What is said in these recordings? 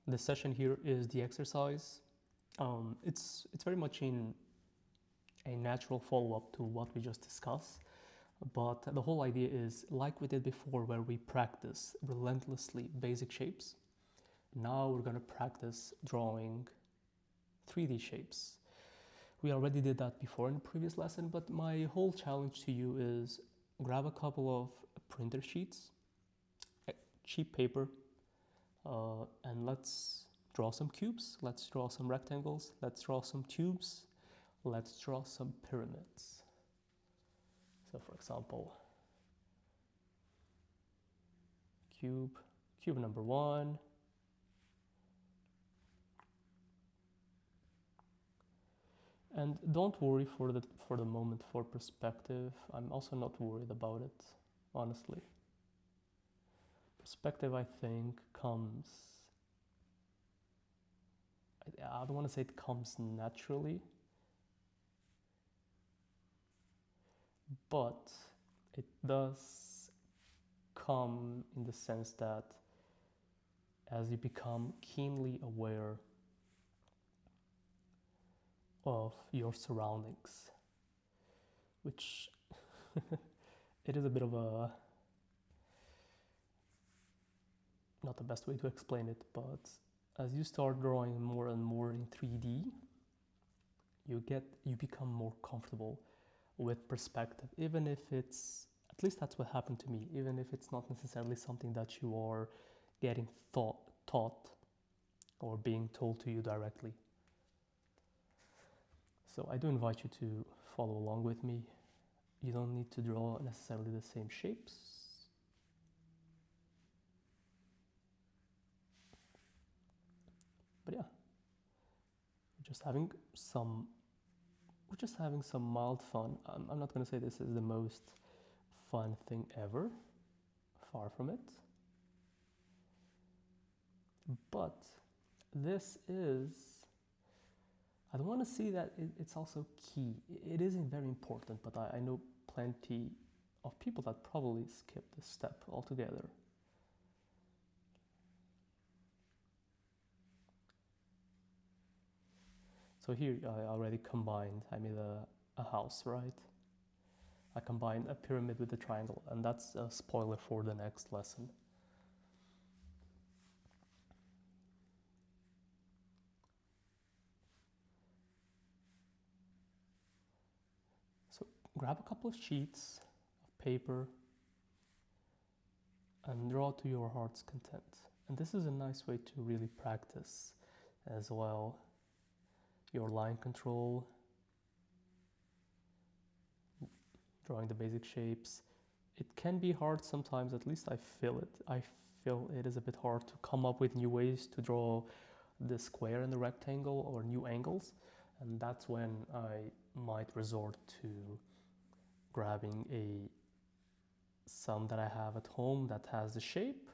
This session here is the exercise. It's very much in a natural follow-up to what we just discussed, but the whole idea is like we did before, where we practice relentlessly basic shapes. Now we're going to practice drawing 3D shapes. We already did that before in the previous lesson, but my whole challenge to you is grab a couple of printer sheets, cheap paper, and let's draw some cubes, let's draw some rectangles, let's draw some tubes, let's draw some pyramids. So for example, cube number 1, and don't worry for the moment for perspective. I'm also not worried about it, honestly. Perspective, I think, comes, I don't want to say it comes naturally, but it does come in the sense that as you become keenly aware of your surroundings, which it is a bit of a, not the best way to explain it, but as you start drawing more and more in 3D, you become more comfortable with perspective, even if it's, at least that's what happened to me, even if it's not necessarily something that you are getting taught or being told to you directly. So I do invite you to follow along with me. You don't need to draw necessarily the same shapes. But yeah, we're just having some mild fun. I'm not going to say this is the most fun thing ever, far from it. But this is, I don't want to see that it's also key. It isn't very important, but I know plenty of people that probably skip this step altogether. So here I already combined, I made a house, right? I combined a pyramid with a triangle, and that's a spoiler for the next lesson. So grab a couple of sheets of paper and draw to your heart's content. And this is a nice way to really practice as well your line control, drawing the basic shapes. It can be hard sometimes, at least I feel it. I feel it is a bit hard to come up with new ways to draw the square and the rectangle or new angles. And that's when I might resort to grabbing a sum that I have at home that has the shape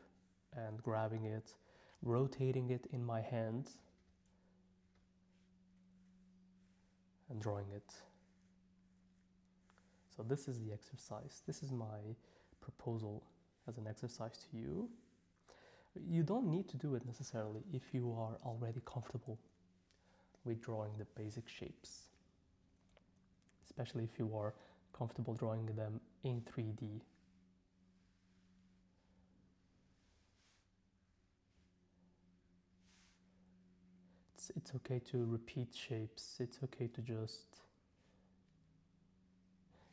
and grabbing it, rotating it in my hand and drawing it. So this is the exercise. This is my proposal as an exercise to you. You don't need to do it necessarily if you are already comfortable with drawing the basic shapes, especially if you are comfortable drawing them in 3D. It's okay to repeat shapes. It's okay to just,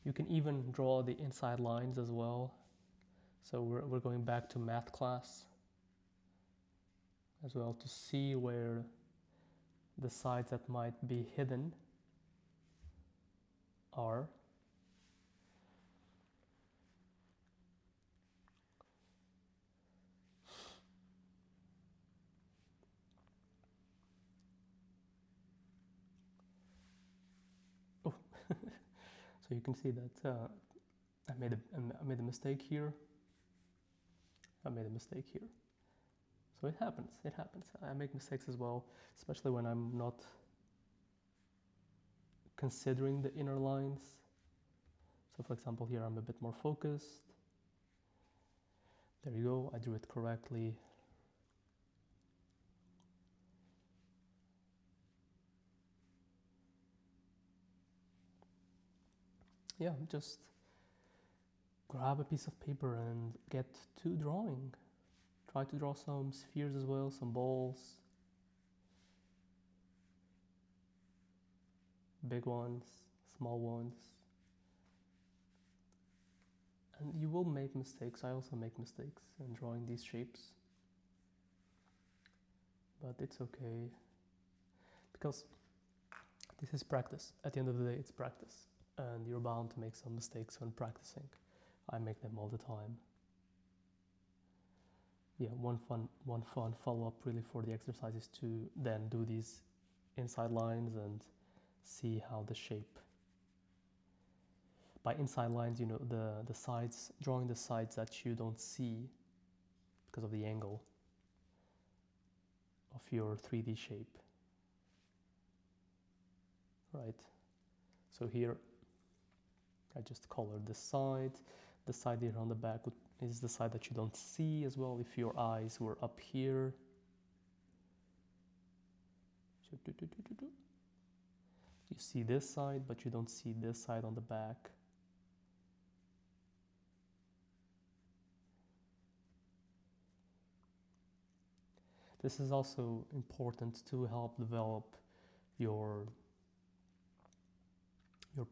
you can even draw the inside lines as well. So we're going back to math class as well to see where the sides that might be hidden are. Oh, so you can see that I made a mistake here. I made a mistake here. So it happens. It happens. I make mistakes as well, especially when I'm not considering the inner lines. So for example, here I'm a bit more focused. There you go. I drew it correctly. yeah, just grab a piece of paper and get to drawing. Try to draw some spheres as well, some balls, big ones, small ones. And you will make mistakes. I also make mistakes in drawing these shapes. But it's okay, because this is practice. At the end of the day, it's practice. And you're bound to make some mistakes when practicing. I make them all the time. Yeah, one fun follow-up really for the exercise is to then do these inside lines and see how the shape. By inside lines, you know, the sides, drawing the sides that you don't see because of the angle of your 3D shape. Right? So here, I just colored this side. The side here on the back is the side that you don't see as well if your eyes were up here. You see this side, but you don't see this side on the back. This is also important to help develop your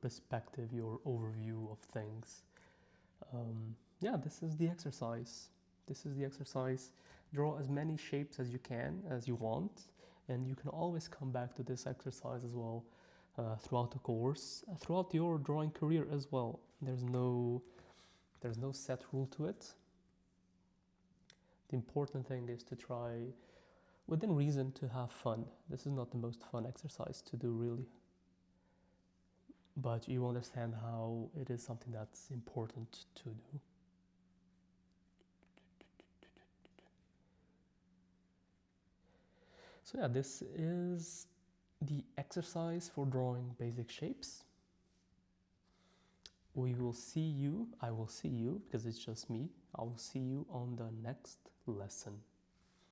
perspective, your overview of things. Yeah, this is the exercise. This is the exercise. Draw as many shapes as you can, as you want, and you can always come back to this exercise as well throughout the course, throughout your drawing career as well. There's no set rule to it. The important thing is to try, within reason, to have fun. This is not the most fun exercise to do, really. But you understand how it is something that's important to do. So yeah, this is the exercise for drawing basic shapes. We will see you, I will see you, because it's just me. I will see you on the next lesson.